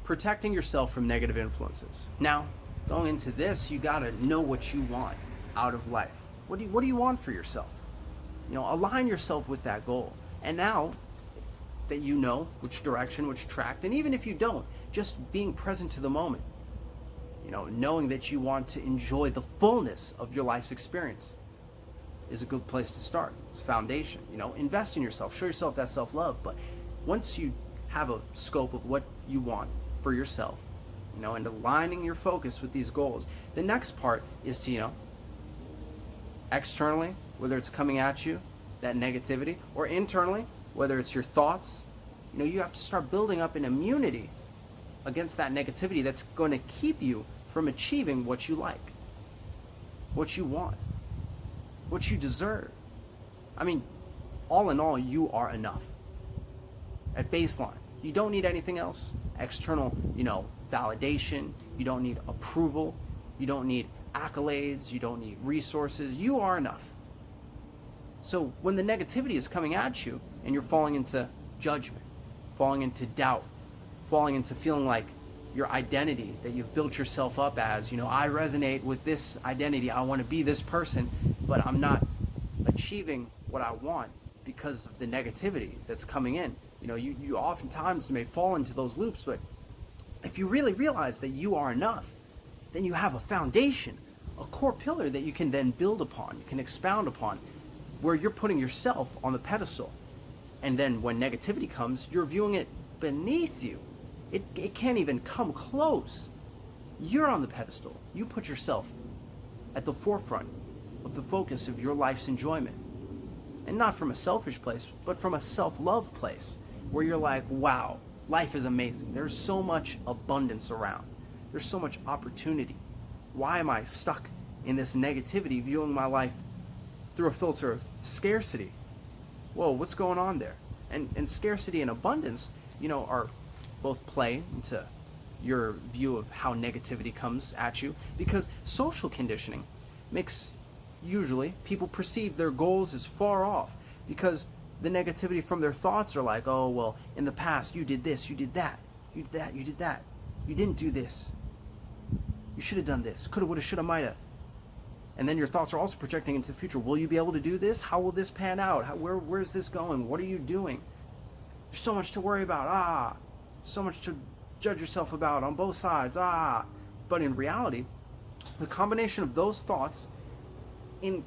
protecting yourself from negative influences. Now, going into this, you gotta know what you want out of life. What do you want for yourself? Align yourself with that goal. And now that you know which direction, which track, and even if you don't, just being present to the moment. Knowing that you want to enjoy the fullness of your life's experience is a good place to start. It's a foundation. Invest in yourself, show yourself that self-love. But once you have a scope of what you want for yourself, and aligning your focus with these goals, the next part is to, externally, whether it's coming at you, that negativity, or internally, whether it's your thoughts, you have to start building up an immunity against that negativity that's going to keep you from achieving what you like, what you want, what you deserve. I mean, all in all, you are enough. At baseline, you don't need anything else. External, validation. You don't need approval. You don't need accolades. You don't need resources. You are enough. So when the negativity is coming at you and you're falling into judgment, falling into doubt, falling into feeling like your identity that you've built yourself up as, I resonate with this identity, I want to be this person, but I'm not achieving what I want because of the negativity that's coming in. You oftentimes may fall into those loops, but if you really realize that you are enough, then you have a foundation, a core pillar that you can then build upon, you can expound upon, where you're putting yourself on the pedestal. And then when negativity comes, you're viewing it beneath you. It can't even come close. You're on the pedestal. You put yourself at the forefront of the focus of your life's enjoyment. And not from a selfish place, but from a self-love place, where you're like, wow, life is amazing. There's so much abundance around. There's so much opportunity. Why am I stuck in this negativity, viewing my life through a filter of scarcity? Whoa, what's going on there? And scarcity and abundance, are both play into your view of how negativity comes at you, because social conditioning makes usually people perceive their goals as far off, because the negativity from their thoughts are like, oh, well, in the past you did this, you did that, you did that, you did that, you didn't do this, you should have done this, coulda, woulda, shoulda, mighta. And then your thoughts are also projecting into the future. Will you be able to do this? How will this pan out? Where's this going? What are you doing? There's so much to worry about. So much to judge yourself about on both sides. But in reality, the combination of those thoughts in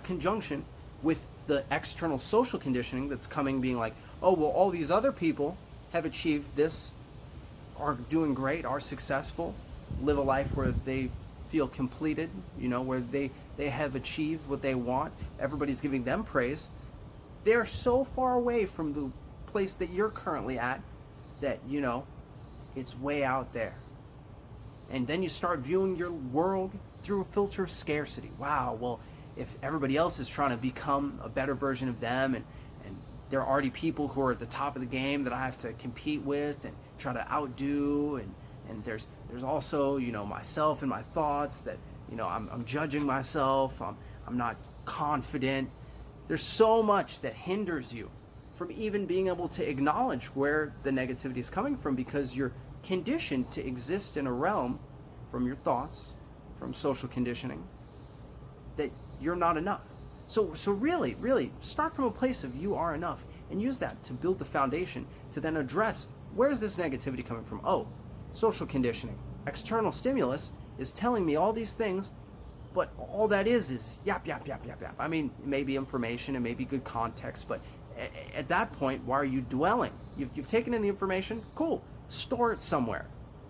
conjunction with the external social conditioning that's coming, being like, oh, well, all these other people have achieved this, are doing great, are successful, live a life where they feel completed, where they have achieved what they want. Everybody's giving them praise. They're so far away from the place that you're currently at that, it's way out there. And then you start viewing your world through a filter of scarcity. Wow, well, if everybody else is trying to become a better version of them, and there are already people who are at the top of the game that I have to compete with and try to outdo, and there's also, myself and my thoughts that, I'm judging myself, I'm not confident. There's so much that hinders you from even being able to acknowledge where the negativity is coming from, because you're conditioned to exist in a realm from your thoughts, from social conditioning, that you're not enough. So really start from a place of you are enough, and use that to build the foundation to then address, where's this negativity coming from? Oh, social conditioning. External stimulus is telling me all these things, but all that is yap, yap, yap, yap, yap. I mean, it may be information, it may be good context, but at that point, why are you dwelling? You've taken in the information, cool. Store it somewhere,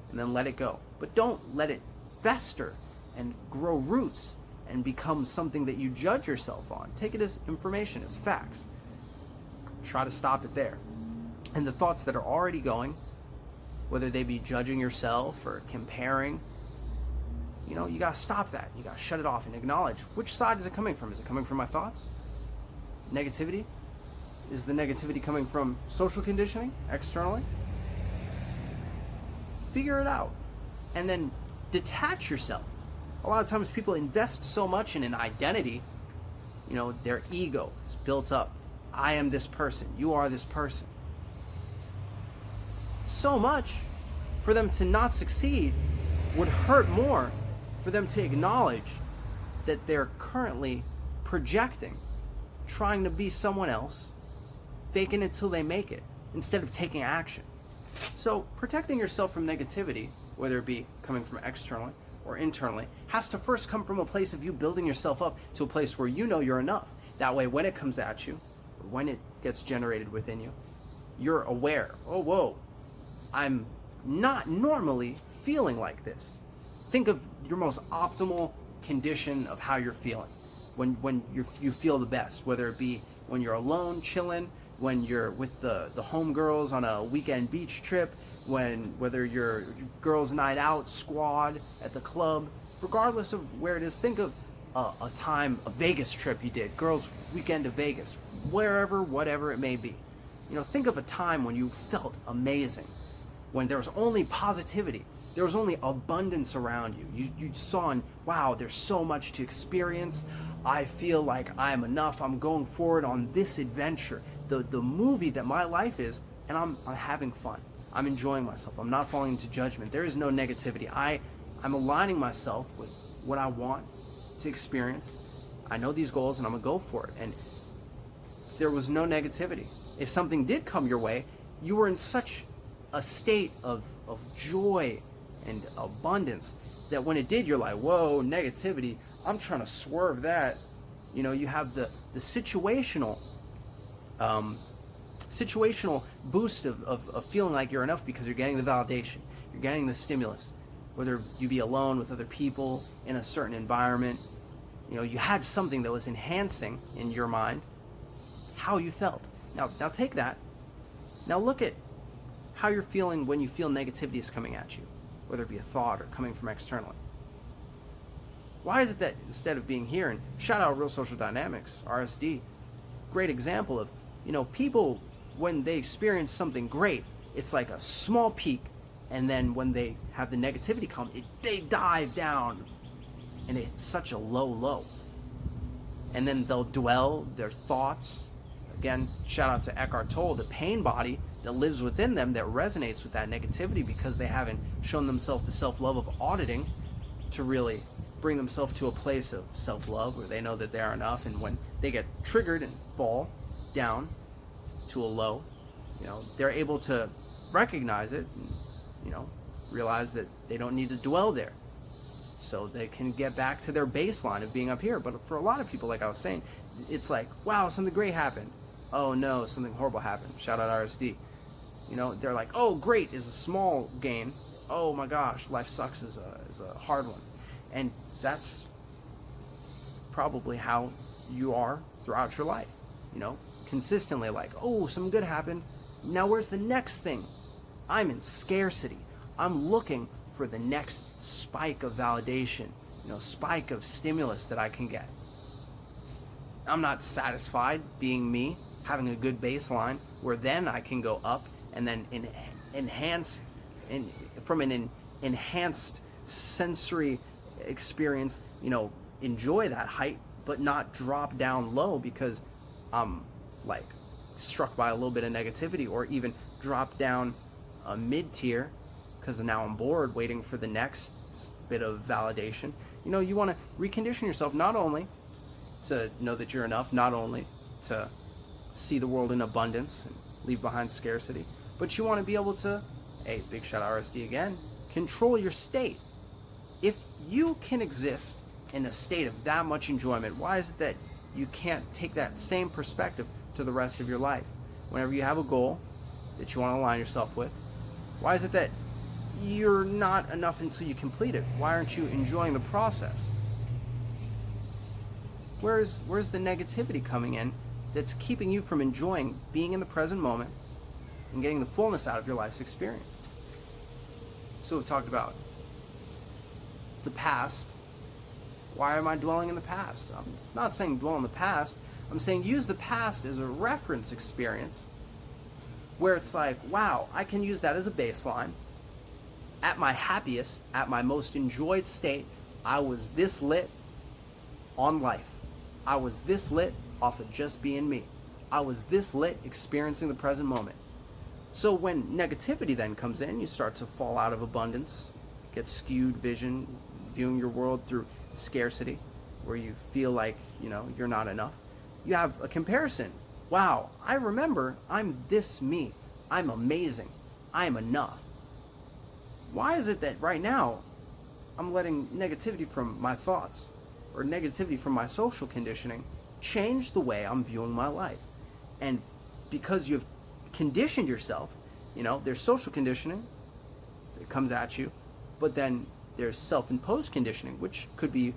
and then let it go. But don't let it fester and grow roots and become something that you judge yourself on. Take it as information, as facts. Try to stop it there. And the thoughts that are already going, whether they be judging yourself or comparing, you gotta stop that. You gotta shut it off and acknowledge, which side is it coming from? Is it coming from my thoughts? Negativity? Is the negativity coming from social conditioning, externally? Figure it out, and then detach yourself. A lot of times people invest so much in an identity, their ego is built up. I am this person, you are this person. So much For them to not succeed would hurt more for them to acknowledge that they're currently projecting, trying to be someone else, faking it till they make it, instead of taking action. So protecting yourself from negativity, whether it be coming from externally or internally, has to first come from a place of you building yourself up to a place where you know you're enough. That way, when it comes at you, or when it gets generated within you, you're aware, oh, whoa, I'm not normally feeling like this. Think of your most optimal condition of how you're feeling when you feel the best, whether it be when you're alone, chilling, when you're with the homegirls on a weekend beach trip, whether you're girls' night out, squad, at the club, regardless of where it is. Think of a time, a Vegas trip you did, girls' weekend to Vegas, wherever, whatever it may be. Think of a time when you felt amazing, when there was only positivity, there was only abundance around you. You saw, wow, there's so much to experience. I feel like I'm enough. I'm going forward on this adventure, the movie that my life is, and I'm having fun. I'm enjoying myself. I'm not falling into judgment. There is no negativity. I'm aligning myself with what I want to experience. I know these goals, and I'm gonna go for it. And there was no negativity. If something did come your way, you were in such a state of joy and abundance that when it did, you're like, whoa, negativity, I'm trying to swerve that. You have the situational boost of feeling like you're enough because you're getting the validation, you're getting the stimulus, whether you be alone with other people in a certain environment. You had something that was enhancing in your mind how you felt. Now take that. Now look at how you're feeling when you feel negativity is coming at you, whether it be a thought or coming from externally. Why is it that instead of being here, and shout out Real Social Dynamics, RSD, great example of, people, when they experience something great, it's like a small peak, and then when they have the negativity come, they dive down, and it's such a low. And then they'll dwell their thoughts. Again, shout out to Eckhart Tolle, the pain body that lives within them that resonates with that negativity because they haven't shown themselves the self-love of auditing to really bring themselves to a place of self-love where they know that they are enough. And when they get triggered and fall down to a low, they're able to recognize it and, realize that they don't need to dwell there, so they can get back to their baseline of being up here. But for a lot of people, like I was saying, it's like, wow, something great happened. Oh no, something horrible happened. Shout out RSD. They're like, oh, great is a small gain. Oh my gosh, life sucks is a hard one. And that's probably how you are throughout your life. Consistently like, oh, something good happened. Now where's the next thing? I'm in scarcity. I'm looking for the next spike of validation, spike of stimulus that I can get. I'm not satisfied being me, having a good baseline where then I can go up and then from an enhanced sensory experience, enjoy that height, but not drop down low because I'm like struck by a little bit of negativity, or even drop down a mid-tier because now I'm bored waiting for the next bit of validation. You want to recondition yourself not only to know that you're enough, not only to see the world in abundance and leave behind scarcity, but you want to be able to, hey, big shout out RSD again, control your state. If you can exist in a state of that much enjoyment, why is it that you can't take that same perspective to the rest of your life? Whenever you have a goal that you want to align yourself with, why is it that you're not enough until you complete it? Why aren't you enjoying the process? Where's the negativity coming in that's keeping you from enjoying being in the present moment and getting the fullness out of your life's experience? So we've talked about the past. Why am I dwelling in the past? I'm not saying dwell in the past. I'm saying use the past as a reference experience where it's like, wow, I can use that as a baseline. At my happiest, at my most enjoyed state, I was this lit on life. I was this lit off of just being me. I was this lit experiencing the present moment. So when negativity then comes in, you start to fall out of abundance, get skewed vision, viewing your world through scarcity, where you feel like, you're not enough. You have a comparison. Wow, I remember I'm this me. I'm amazing. I'm enough. Why is it that right now I'm letting negativity from my thoughts or negativity from my social conditioning change the way I'm viewing my life? And because you've conditioned yourself, there's social conditioning that comes at you, but then there's self-imposed conditioning, which could be,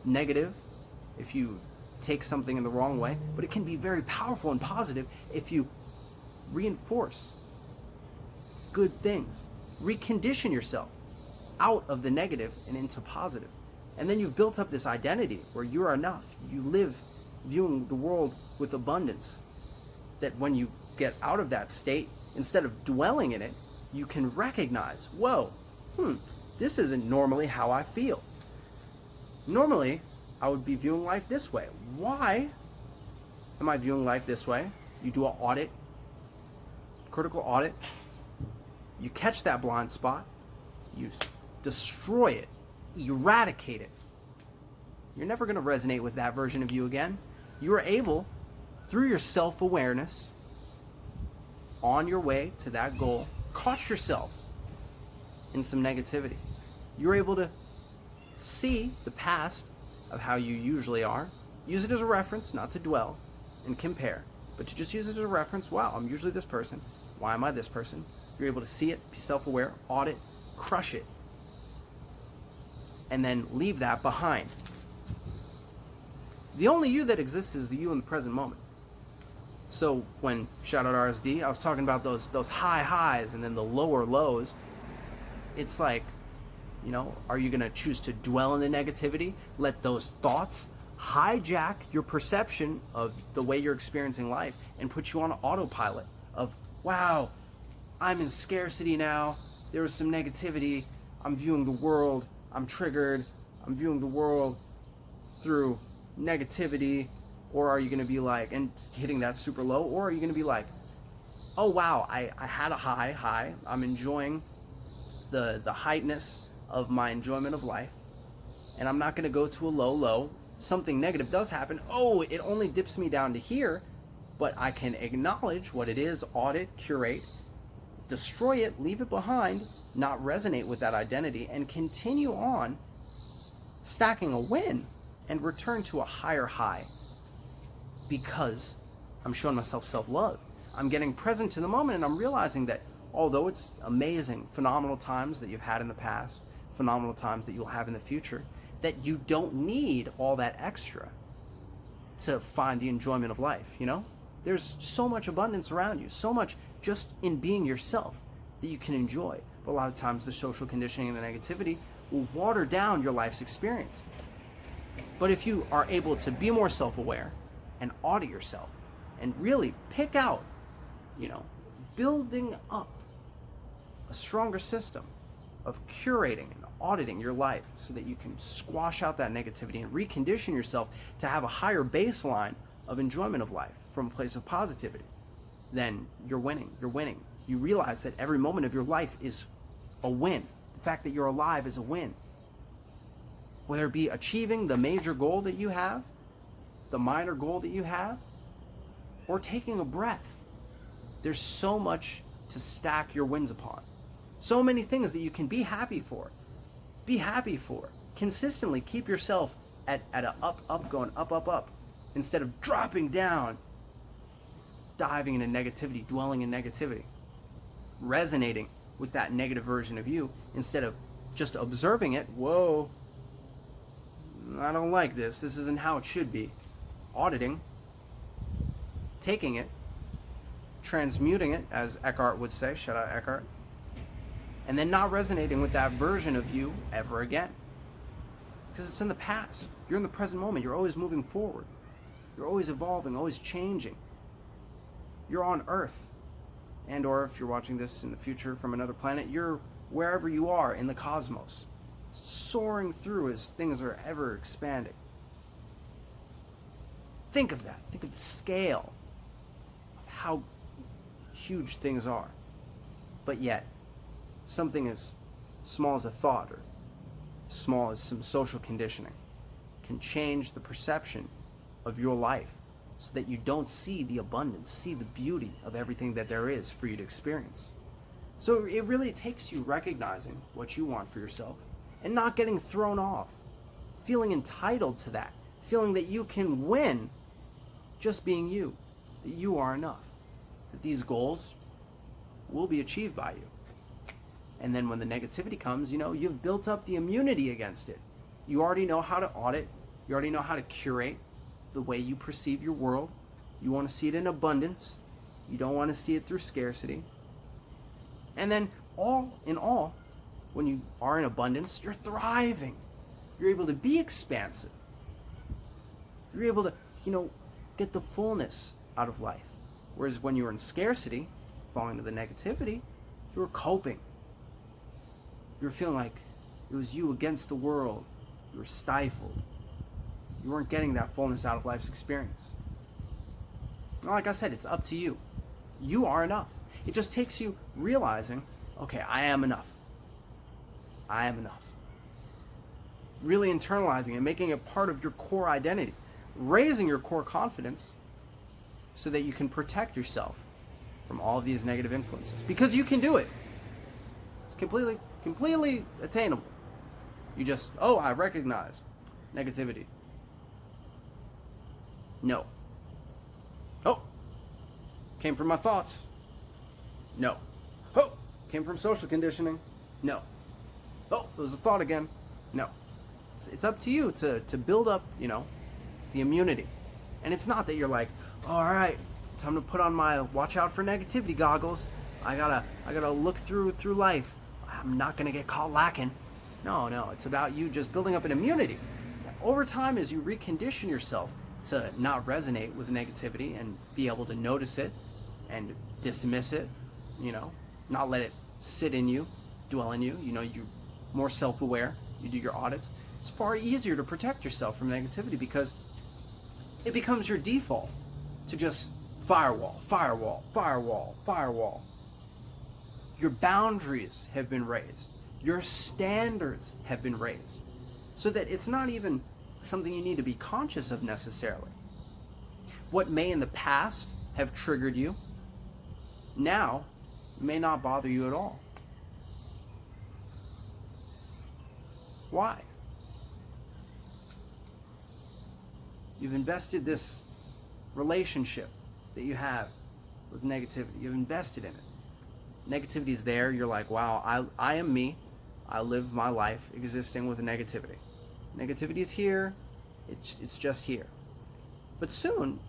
negative if you take something in the wrong way, but it can be very powerful and positive if you reinforce good things. Recondition yourself out of the negative and into positive. And then you've built up this identity where you're enough. You live viewing the world with abundance. That when you get out of that state, instead of dwelling in it, you can recognize, whoa, this isn't normally how I feel. Normally, I would be viewing life this way. Why am I viewing life this way? You do an audit, critical audit. You catch that blind spot. You destroy it, eradicate it. You're never going to resonate with that version of you again. You are able, through your self-awareness, on your way to that goal, caught yourself in some negativity. You're able to see the past of how you usually are, use it as a reference, not to dwell and compare, but to just use it as a reference. Wow, I'm usually this person. Why am I this person? You're able to see it, be self-aware, audit, crush it, and then leave that behind. The only you that exists is the you in the present moment. So when, shout out RSD, I was talking about those high highs and then the lower lows. It's like, are you going to choose to dwell in the negativity? Let those thoughts hijack your perception of the way you're experiencing life and put you on autopilot of, wow, I'm in scarcity now. There was some negativity. I'm viewing the world. I'm triggered. I'm viewing the world through negativity. Or are you going to be like, and hitting that super low, or are you going to be like, oh wow, I had a high. I'm enjoying the heightness of my enjoyment of life, and I'm not going to go to a low. Something negative does happen. Oh, it only dips me down to here, but I can acknowledge what it is, audit, curate, destroy it, leave it behind, not resonate with that identity, and continue on stacking a win and return to a higher high. Because I'm showing myself self-love. I'm getting present to the moment, and I'm realizing that although it's amazing, phenomenal times that you've had in the past, phenomenal times that you'll have in the future, that you don't need all that extra to find the enjoyment of life, There's so much abundance around you, so much just in being yourself that you can enjoy. But a lot of times the social conditioning and the negativity will water down your life's experience. But if you are able to be more self-aware and audit yourself and really pick out, building up a stronger system of curating and auditing your life so that you can squash out that negativity and recondition yourself to have a higher baseline of enjoyment of life from a place of positivity, then you're winning. You realize that every moment of your life is a win. The fact that you're alive is a win. Whether it be achieving the major goal that you have, the minor goal that you have, or taking a breath. There's so much to stack your wins upon. So many things that you can be happy for. Be happy for. Consistently keep yourself at an up, going up, instead of dropping down, diving into negativity, dwelling in negativity, resonating with that negative version of you instead of just observing it. Whoa, I don't like this. This isn't how it should be. Auditing, taking it, transmuting it, as Eckhart would say, shout out Eckhart, and then not resonating with that version of you ever again. Because it's in the past. You're in the present moment. You're always moving forward. You're always evolving, always changing. You're on Earth. And or if you're watching this in the future from another planet, you're wherever you are in the cosmos, soaring through as things are ever expanding. Think of that. Think of the scale of how huge things are. But yet, something as small as a thought or small as some social conditioning can change the perception of your life so that you don't see the abundance, see the beauty of everything that there is for you to experience. So it really takes you recognizing what you want for yourself and not getting thrown off, feeling entitled to that, feeling that you can win just being you, that you are enough, that these goals will be achieved by you. And then when the negativity comes, you've built up the immunity against it. You already know how to audit. You already know how to curate the way you perceive your world. You want to see it in abundance. You don't want to see it through scarcity. And then all in all, when you are in abundance, you're thriving. You're able to be expansive. You're able to, get the fullness out of life. Whereas when you were in scarcity, falling into the negativity, you were coping. You were feeling like it was you against the world. You were stifled. You weren't getting that fullness out of life's experience. Like I said, it's up to you. You are enough. It just takes you realizing, okay, I am enough. I am enough. Really internalizing it, making it part of your core identity. Raising your core confidence so that you can protect yourself from all of these negative influences. Because you can do it. It's completely attainable. You just, I recognize negativity. No. Oh, came from my thoughts. No. Oh, came from social conditioning. No. Oh, it was a thought again. No. It's up to you to build up, the immunity. And it's not that you're like, all right, time to put on my watch out for negativity goggles. I gotta look through life. I'm not gonna get caught lacking. No, it's about you just building up an immunity. Over time, as you recondition yourself to not resonate with negativity and be able to notice it and dismiss it, not let it sit in you, dwell in you, you're more self-aware, you do your audits, it's far easier to protect yourself from negativity because it becomes your default to just firewall. Your boundaries have been raised. Your standards have been raised. So that it's not even something you need to be conscious of necessarily. What may in the past have triggered you, now may not bother you at all. Why? You've invested this relationship that you have with negativity. You've invested in it. Negativity is there. You're like, wow, I am me. I live my life existing with negativity. Negativity is here. It's just here. But soon,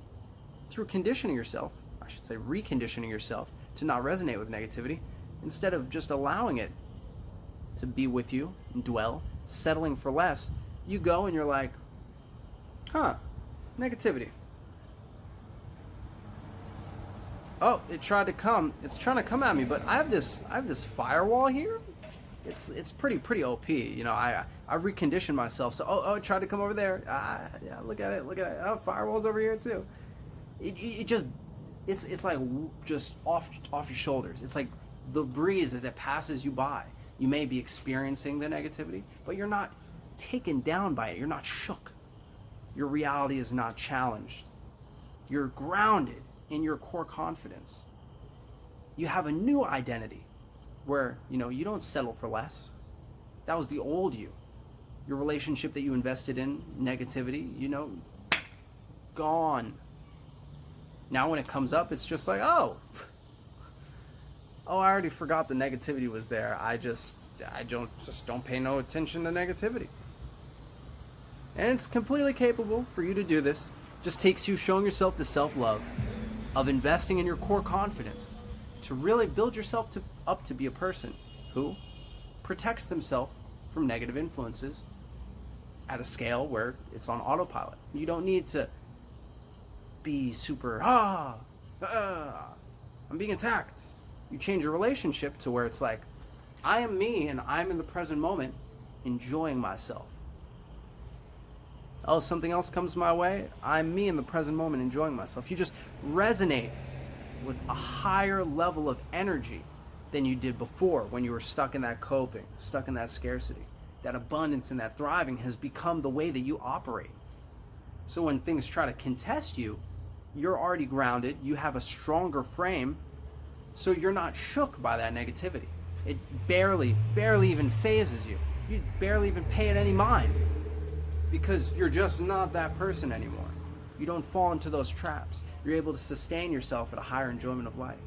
through conditioning yourself, I should say reconditioning yourself to not resonate with negativity, instead of just allowing it to be with you and dwell, settling for less, you go and you're like, negativity. Oh, it's trying to come at me, but I have this firewall here. It's pretty OP. I reconditioned myself. So it tried to come over there. Yeah, look at it. Oh, firewall's over here too. It's like just off your shoulders. It's like the breeze as it passes you by. You may be experiencing the negativity, but you're not taken down by it. You're not shook. Your reality is not challenged. You're grounded in your core confidence. You have a new identity where, you don't settle for less. That was the old you. Your relationship that you invested in, negativity, gone. Now when it comes up, it's just like, I already forgot the negativity was there. I don't pay no attention to negativity. And it's completely capable for you to do this. Just takes you showing yourself the self-love of investing in your core confidence to really build yourself up to be a person who protects themselves from negative influences at a scale where it's on autopilot. You don't need to be super, I'm being attacked. You change your relationship to where it's like, I am me and I'm in the present moment enjoying myself. Something else comes my way, I'm me in the present moment enjoying myself. You just resonate with a higher level of energy than you did before when you were stuck in that coping, stuck in that scarcity. That abundance and that thriving has become the way that you operate. So when things try to contest you, you're already grounded, you have a stronger frame, so you're not shook by that negativity. It barely even phases you. You barely even pay it any mind because you're just not that person anymore. You don't fall into those traps. You're able to sustain yourself at a higher enjoyment of life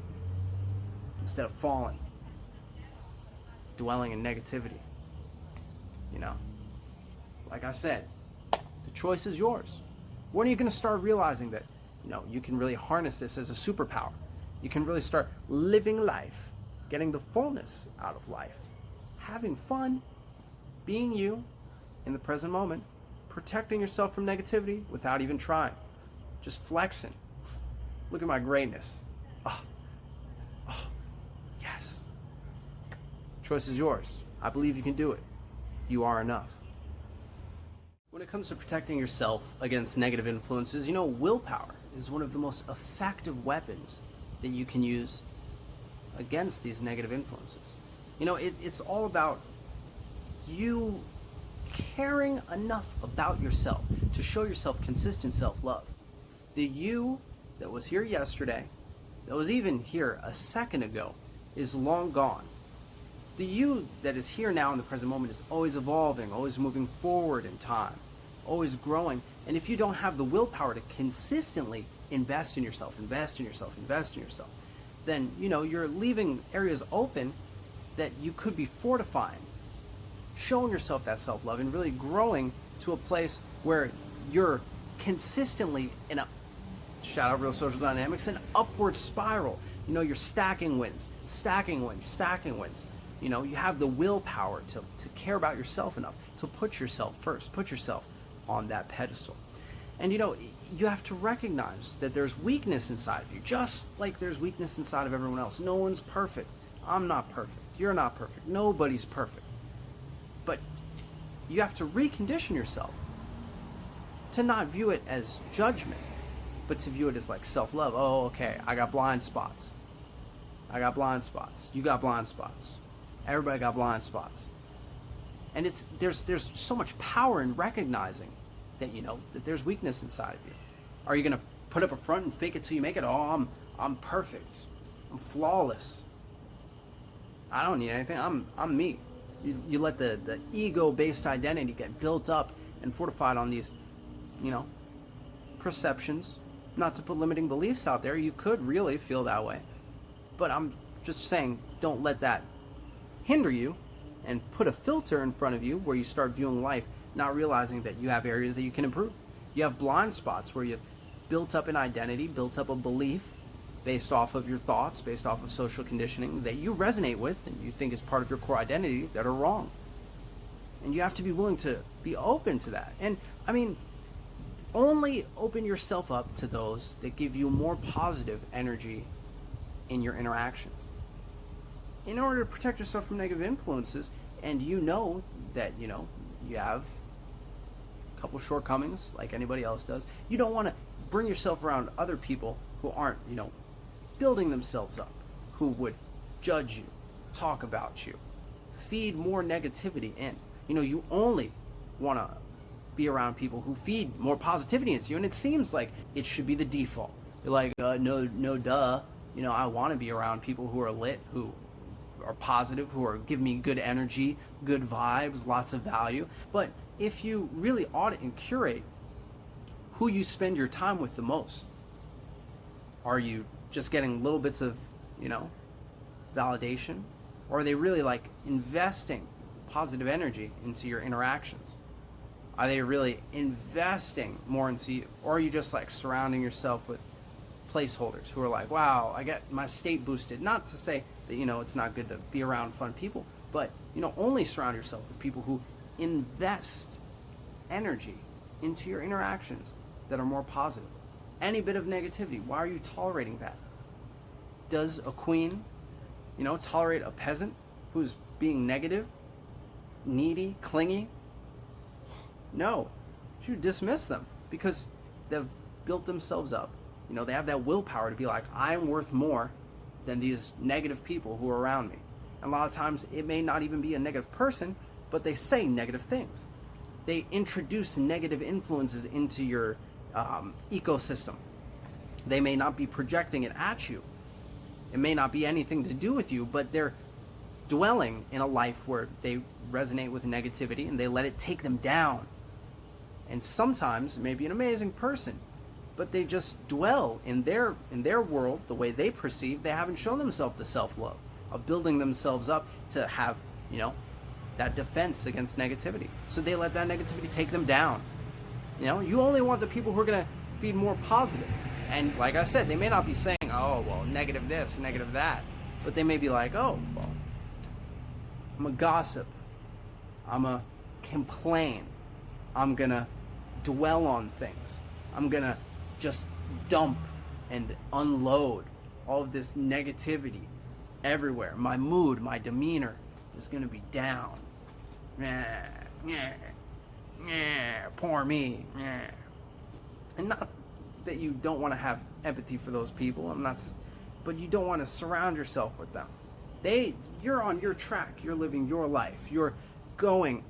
instead of falling, dwelling in negativity. You know, like I said, the choice is yours. When are you going to start realizing that, you can really harness this as a superpower? You can really start living life, getting the fullness out of life, having fun, being you in the present moment, protecting yourself from negativity without even trying, just flexing. Look at my greatness. Oh, yes. Choice is yours. I believe you can do it. You are enough. When it comes to protecting yourself against negative influences, willpower is one of the most effective weapons that you can use against these negative influences. It's all about you caring enough about yourself to show yourself consistent self-love. The you that was here yesterday, that was even here a second ago, is long gone. The you that is here now in the present moment is always evolving, always moving forward in time, always growing. And if you don't have the willpower to consistently invest in yourself, then, you're leaving areas open that you could be fortifying, showing yourself that self-love and really growing to a place where you're consistently in a, shout out Real Social Dynamics, an upward spiral. You're stacking wins. You have the willpower to care about yourself enough to put yourself first, put yourself on that pedestal. And you have to recognize that there's weakness inside of you, just like there's weakness inside of everyone else. No one's perfect. I'm not perfect. You're not perfect. Nobody's perfect. But you have to recondition yourself to not view it as judgment, but to view it as like self-love. Oh, okay, I got blind spots. You got blind spots. Everybody got blind spots. And there's so much power in recognizing that that there's weakness inside of you. Are you gonna put up a front and fake it till you make it? Oh, I'm perfect. I'm flawless. I don't need anything. I'm me. You let the ego-based identity get built up and fortified on these, perceptions. Not to put limiting beliefs out there. You could really feel that way. But I'm just saying, don't let that hinder you, and put a filter in front of you where you start viewing life, not realizing that you have areas that you can improve. You have blind spots where you've built up an identity, built up a belief based off of your thoughts, based off of social conditioning that you resonate with and you think is part of your core identity that are wrong. And you have to be willing to be open to that. And only open yourself up to those that give you more positive energy in your interactions. In order to protect yourself from negative influences, and that you have a couple shortcomings like anybody else does, you don't want to bring yourself around other people who aren't building themselves up, who would judge you, talk about you, feed more negativity in. You only want to be around people who feed more positivity into you, and it seems like it should be the default. You're like, no duh. I want to be around people who are lit, who are positive, who are giving me good energy, good vibes, lots of value. But if you really audit and curate who you spend your time with the most, are you just getting little bits of, validation? Or are they really like investing positive energy into your interactions? Are they really investing more into you? Or are you just like surrounding yourself with placeholders who are like, wow, I get my state boosted? Not to say that, it's not good to be around fun people, but, only surround yourself with people who invest energy into your interactions that are more positive. Any bit of negativity, why are you tolerating that? Does a queen, tolerate a peasant who's being negative, needy, clingy? No. She would dismiss them because they've built themselves up They have that willpower to be like, I'm worth more than these negative people who are around me. And a lot of times it may not even be a negative person, but they say negative things. They introduce negative influences into your ecosystem. They may not be projecting it at you. It may not be anything to do with you, but they're dwelling in a life where they resonate with negativity and they let it take them down. And sometimes it may be an amazing person, but they just dwell in their world the way they perceive. They haven't shown themselves the self-love of building themselves up to have, that defense against negativity. So they let that negativity take them down. You only want the people who are going to feed more positive. And like I said, they may not be saying, oh, well, negative this, negative that. But they may be like, oh, well, I'm a gossip. I'm a complain. I'm going to dwell on things. I'm going to just dump and unload all of this negativity everywhere. My mood, my demeanor is going to be down. Poor me. And not that you don't want to have empathy for those people. But you don't want to surround yourself with them. You're on your track. You're living your life. You're going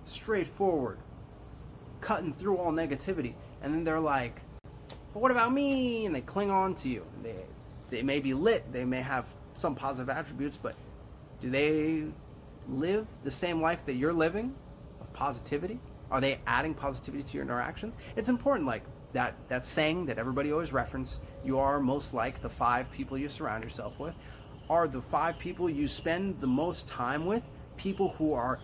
straight forward, cutting through all negativity. And then they're like, but what about me? And they cling on to you. They may be lit. They may have some positive attributes, but do they live the same life that you're living of positivity? Are they adding positivity to your interactions? It's important, like that saying that everybody always references, you are most like the 5 people you surround yourself with. Are the 5 people you spend the most time with people who are,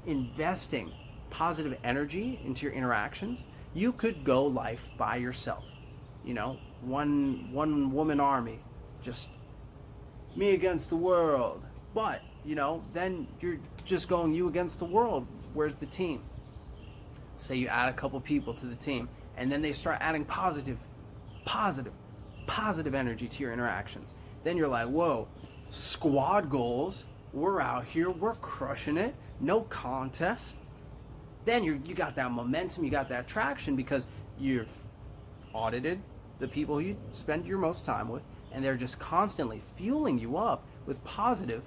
investing positive energy into your interactions? You could go life by yourself, one woman army, just me against the world. But, then you're just going you against the world. Where's the team? Say you add a couple people to the team, and then they start adding positive energy to your interactions. Then you're like, whoa, squad goals. We're out here. We're crushing it. No contest. Then you got that momentum. You got that traction because you've audited the people you spend your most time with, and they're just constantly fueling you up with positive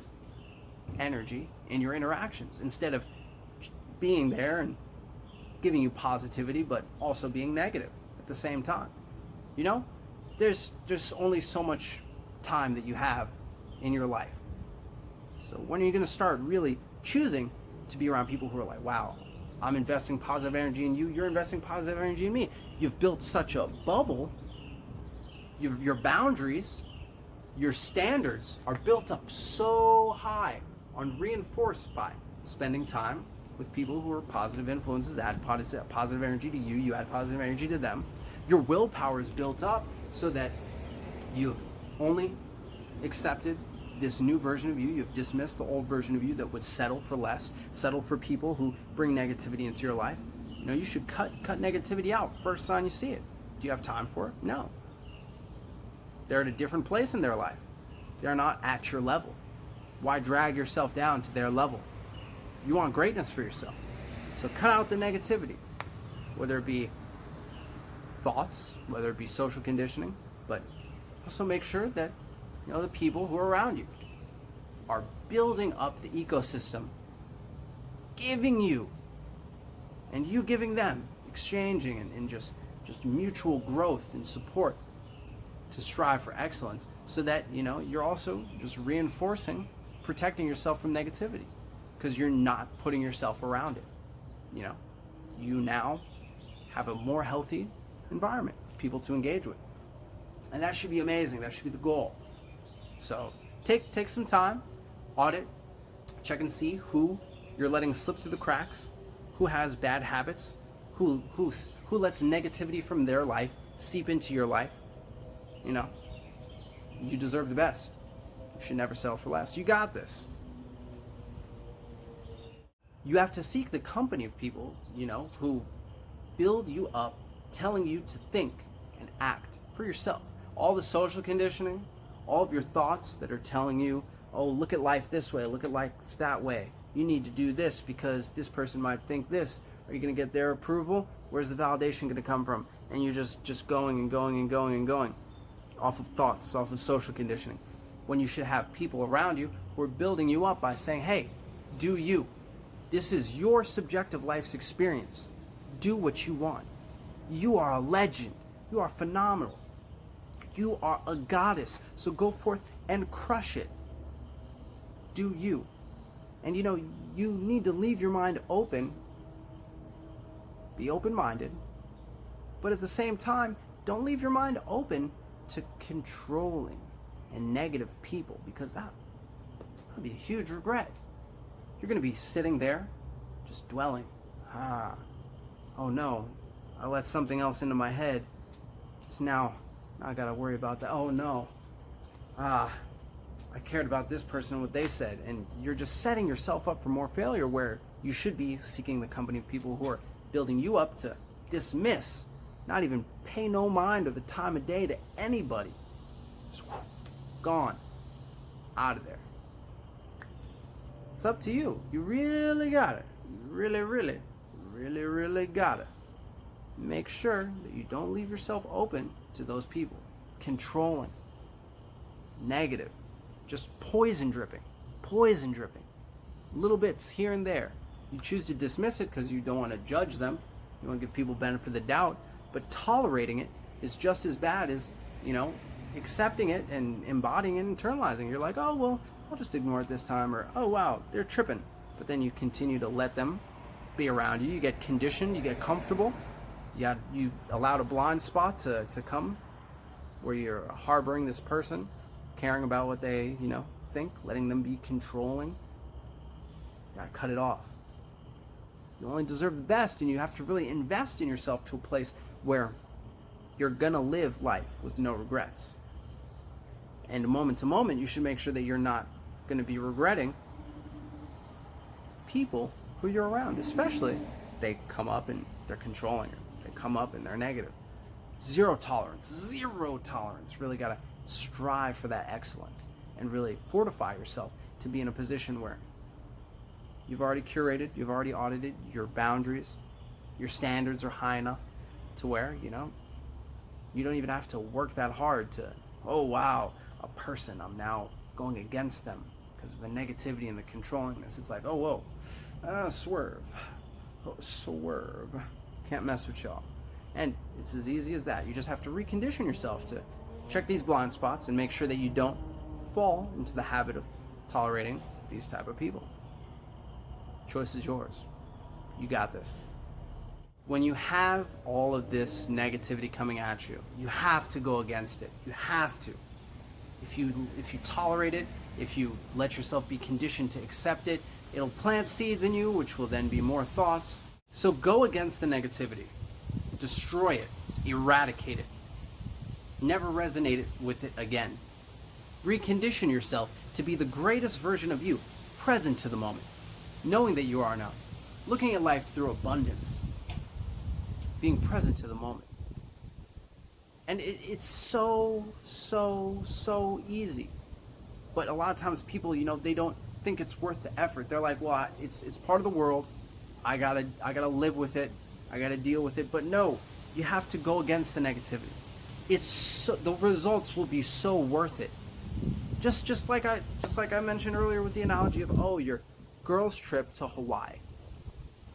energy in your interactions instead of being there and giving you positivity but also being negative at the same time. There's only so much time that you have in your life. So when are you going to start really choosing to be around people who are like, wow, I'm investing positive energy in you, you're investing positive energy in me. You've built such a bubble. Your boundaries, your standards are built up so high reinforced by spending time with people who are positive influences, add positive energy to you, you add positive energy to them. Your willpower is built up so that you've only accepted this new version of you. You've dismissed the old version of you that would settle for less, settle for people who bring negativity into your life. You should cut negativity out first sign you see it. Do you have time for it? No. They're at a different place in their life. They're not at your level. Why drag yourself down to their level? You want greatness for yourself. So cut out the negativity, whether it be thoughts, whether it be social conditioning, but also make sure that the people who are around you are building up the ecosystem, giving you, and you giving them, exchanging and just mutual growth and support to strive for excellence, so that you're also just reinforcing, protecting yourself from negativity, because you're not putting yourself around it. You now have a more healthy environment for people to engage with, and that should be amazing. That should be the goal. So take some time, audit, check and see who you're letting slip through the cracks, who has bad habits, who lets negativity from their life seep into your life. You deserve the best. You should never settle for less. You got this. You have to seek the company of people, who build you up, telling you to think and act for yourself. All the social conditioning, all of your thoughts that are telling you, oh, look at life this way, look at life that way. You need to do this because this person might think this. Are you going to get their approval? Where's the validation going to come from? and you're just going and going and going and going off of thoughts, off of social conditioning, when you should have people around you who are building you up by saying, hey, do you. This is your subjective life's experience. Do what you want. You are a legend. You are phenomenal. You are a goddess. So go forth and crush it. Do you. And you need to leave your mind open. Be open-minded. But at the same time, don't leave your mind open to controlling and negative people, because that would be a huge regret. You're going to be sitting there just dwelling. Oh no, I let something else into my head. So now I got to worry about that. Oh no. I cared about this person and what they said. And you're just setting yourself up for more failure, where you should be seeking the company of people who are building you up to dismiss, not even pay no mind of the time of day to anybody. Just gone. Out of there. It's up to you. You really got it. You really got it. Make sure that you don't leave yourself open to those people. Controlling. Negative. Just poison dripping. Little bits here and there. You choose to dismiss it because you don't want to judge them. You want to give people benefit of the doubt. But tolerating it is just as bad as, accepting it and embodying it and internalizing it. You're like, oh, well, I'll just ignore it this time. Or, oh, wow, they're tripping. But then you continue to let them be around you. You get conditioned. You get comfortable. You allowed a blind spot to come where you're harboring this person, caring about what they, think, letting them be controlling. You gotta cut it off. You only deserve the best, and you have to really invest in yourself to a place where you're gonna live life with no regrets. And moment to moment, you should make sure that you're not gonna be regretting people who you're around, especially if they come up and they're controlling you. They come up and they're negative. Zero tolerance. Really gotta strive for that excellence and really fortify yourself to be in a position where you've already curated, you've already audited your boundaries, your standards are high enough to where, you don't even have to work that hard to, oh wow, a person, I'm now going against them because of the negativity and the controllingness. It's like, oh whoa, swerve. Can't mess with y'all. And it's as easy as that. You just have to recondition yourself to check these blind spots and make sure that you don't fall into the habit of tolerating these type of people. Choice is yours. You got this. When you have all of this negativity coming at you, you have to go against it. You have to. If you tolerate it, if you let yourself be conditioned to accept it, it'll plant seeds in you, which will then be more thoughts. So go against the negativity. Destroy it. Eradicate it. Never resonate with it again. Recondition yourself to be the greatest version of you, present to the moment, knowing that you are enough, looking at life through abundance, being present to the moment. And it's so easy. But a lot of times people, they don't think it's worth the effort. They're like, well, it's part of the world. I gotta live with it. I gotta deal with it. But no, you have to go against the negativity. The results will be so worth it. Just like I mentioned earlier with the analogy of, your girls' trip to Hawaii.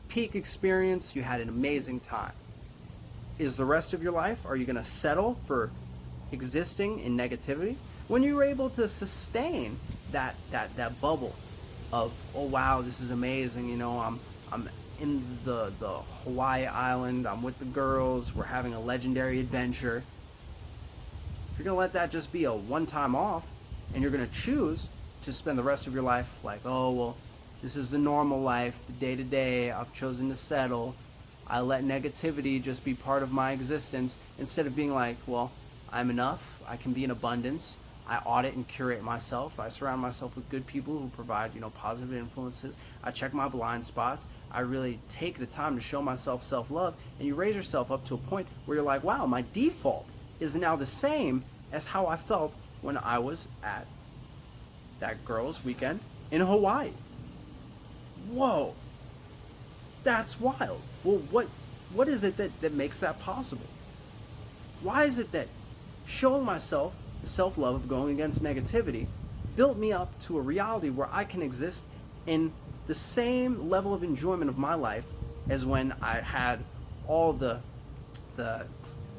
Peak experience, you had an amazing time. Is the rest of your life, are you going to settle for existing in negativity? When you were able to sustain that bubble of, oh wow, this is amazing, I'm in the Hawaii island, I'm with the girls, we're having a legendary adventure. If you're going to let that just be a one-time off, and you're going to choose to spend the rest of your life like, oh, well, this is the normal life, the day-to-day, I've chosen to settle, I let negativity just be part of my existence, instead of being like, well, I'm enough, I can be in abundance, I audit and curate myself, I surround myself with good people who provide, positive influences, I check my blind spots, I really take the time to show myself self-love, and you raise yourself up to a point where you're like, wow, my default is now the same as how I felt when I was at that girls' weekend in Hawaii. Whoa, that's wild. Well, what is it that makes that possible? Why is it that showing myself the self-love of going against negativity built me up to a reality where I can exist in the same level of enjoyment of my life as when I had all the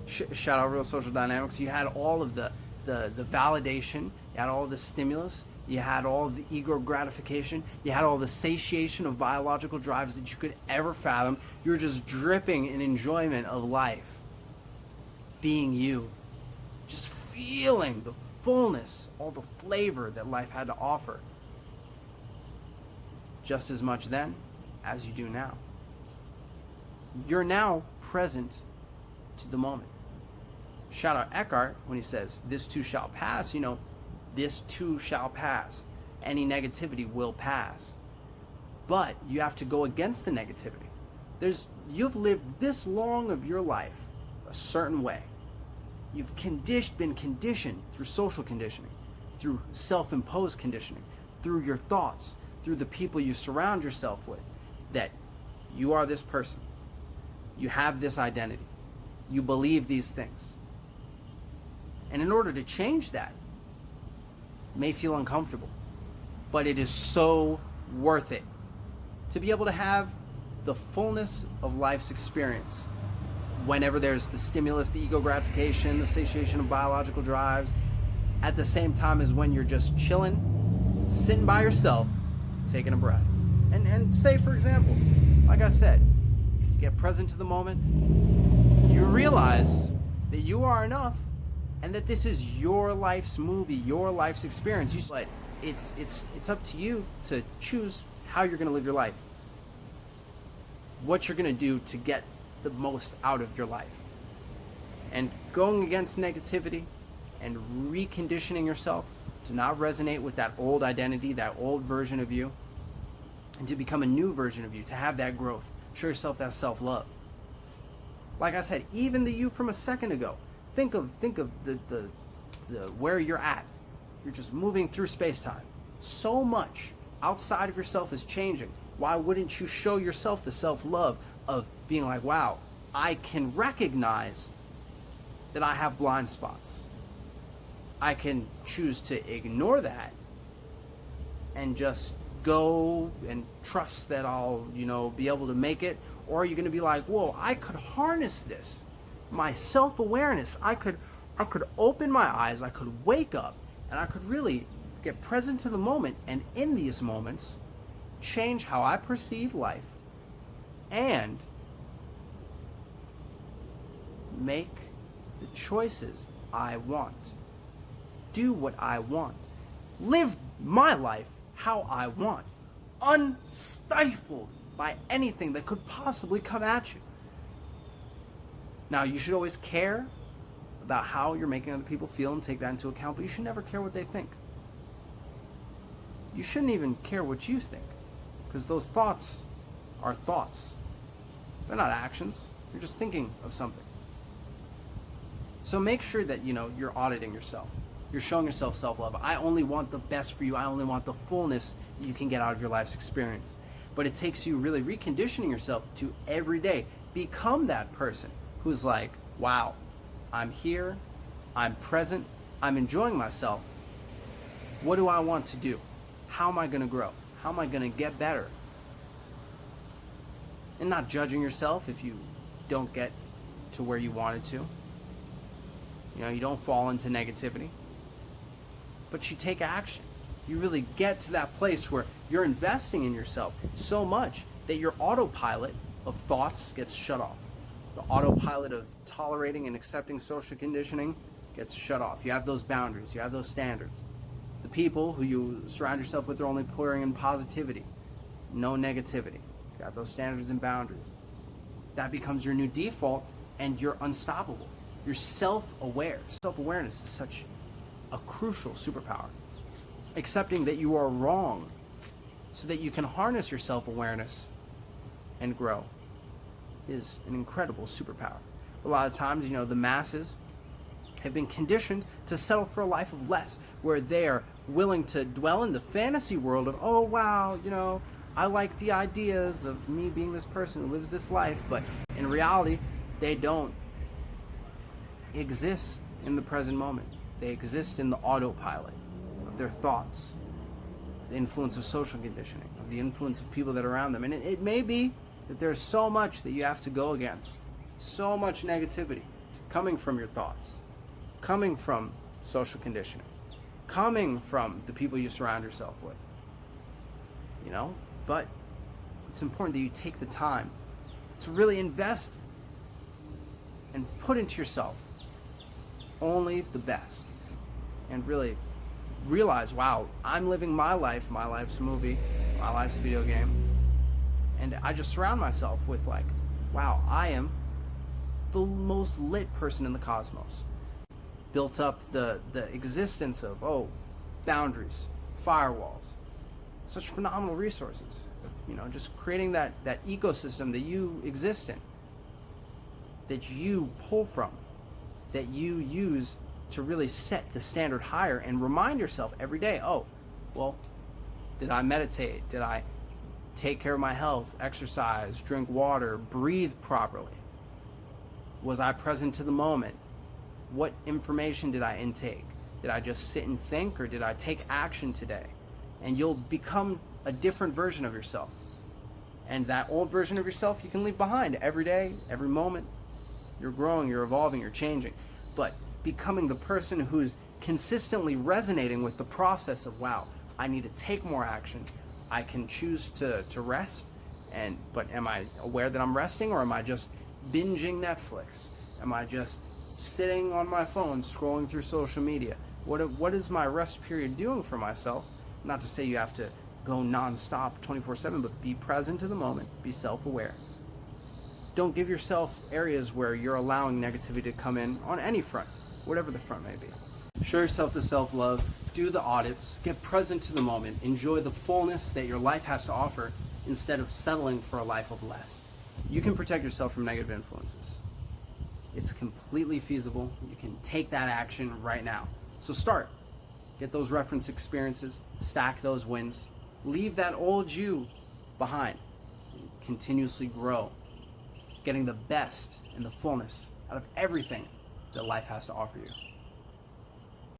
shout out Real Social Dynamics, you had all of the validation, you had all the stimulus, you had all the ego gratification, you had all the satiation of biological drives that you could ever fathom. You were just dripping in enjoyment of life, being you, just feeling the fullness, all the flavor that life had to offer, just as much then as you do now. You're now present to the moment. Shout out Eckhart when he says, this too shall pass, this too shall pass. Any negativity will pass. But you have to go against the negativity. You've lived this long of your life a certain way. You've been conditioned through social conditioning, through self-imposed conditioning, through your thoughts, through the people you surround yourself with, that you are this person. You have this identity. You believe these things. And in order to change that, it may feel uncomfortable, but it is so worth it to be able to have the fullness of life's experience whenever there's the stimulus, the ego gratification, the satiation of biological drives, at the same time as when you're just chilling, sitting by yourself, taking a breath. And say, for example, like I said, get present to the moment. You realize that you are enough and that this is your life's movie, your life's experience. But it's up to you to choose how you're going to live your life, what you're going to do to get the most out of your life. And going against negativity and reconditioning yourself to not resonate with that old identity, that old version of you, and to become a new version of you, to have that growth. Show yourself that self-love. Like I said, even the you from a second ago. Think of the where you're at. You're just moving through space-time. So much outside of yourself is changing. Why wouldn't you show yourself the self-love of being like, wow, I can recognize that I have blind spots. I can choose to ignore that and just go and trust that I'll, be able to make it? Or are you going to be like, whoa, I could harness this, my self-awareness. I could open my eyes, I could wake up, and I could really get present to the moment, and in these moments, change how I perceive life and make the choices I want. Do what I want. Live my life how I want, unstifled by anything that could possibly come at you. Now, you should always care about how you're making other people feel and take that into account, but you should never care what they think. You shouldn't even care what you think, because those thoughts are thoughts. They're not actions. You're just thinking of something. So make sure that, you're auditing yourself. You're showing yourself self-love. I only want the best for you. I only want the fullness that you can get out of your life's experience. But it takes you really reconditioning yourself to every day become that person who's like, wow, I'm here, I'm present, I'm enjoying myself. What do I want to do? How am I going to grow? How am I going to get better? And not judging yourself if you don't get to where you wanted to. You don't fall into negativity. But you take action. You really get to that place where you're investing in yourself so much that your autopilot of thoughts gets shut off. The autopilot of tolerating and accepting social conditioning gets shut off. You have those boundaries. You have those standards. The people who you surround yourself with are only pouring in positivity, no negativity. You got those standards and boundaries. That becomes your new default, and you're unstoppable. You're self-aware. Self-awareness is such a crucial superpower. Accepting that you are wrong so that you can harness your self-awareness and grow is an incredible superpower. A lot of times, the masses have been conditioned to settle for a life of less, where they're willing to dwell in the fantasy world of, oh wow, I like the ideas of me being this person who lives this life, but in reality, they don't. exist in the present moment. They exist in the autopilot of their thoughts, the influence of social conditioning, of the influence of people that are around them. And it may be that there's so much that you have to go against, so much negativity coming from your thoughts, coming from social conditioning, coming from the people you surround yourself with, but it's important that you take the time to really invest and put into yourself only the best, and really realize, wow, I'm living my life, my life's movie, my life's video game, and I just surround myself with wow, I am the most lit person in the cosmos. Built up the existence of boundaries, firewalls, such phenomenal resources, just creating that ecosystem that you exist in, that you pull from, that you use to really set the standard higher and remind yourself every day, did I meditate? Did I take care of my health, exercise, drink water, breathe properly? Was I present to the moment? What information did I intake? Did I just sit and think, or did I take action today? And you'll become a different version of yourself. And that old version of yourself you can leave behind every day, every moment. You're growing, you're evolving, you're changing. But becoming the person who's consistently resonating with the process of, wow, I need to take more action. I can choose to rest, but am I aware that I'm resting, or am I just binging Netflix? Am I just sitting on my phone scrolling through social media? What is my rest period doing for myself? Not to say you have to go non-stop 24/7, but be present to the moment, be self-aware. Don't give yourself areas where you're allowing negativity to come in on any front, whatever the front may be. Show yourself the self-love, do the audits, get present to the moment, enjoy the fullness that your life has to offer instead of settling for a life of less. You can protect yourself from negative influences. It's completely feasible. You can take that action right now. So start. Get those reference experiences, stack those wins, leave that old you behind, continuously grow, getting the best and the fullness out of everything that life has to offer you.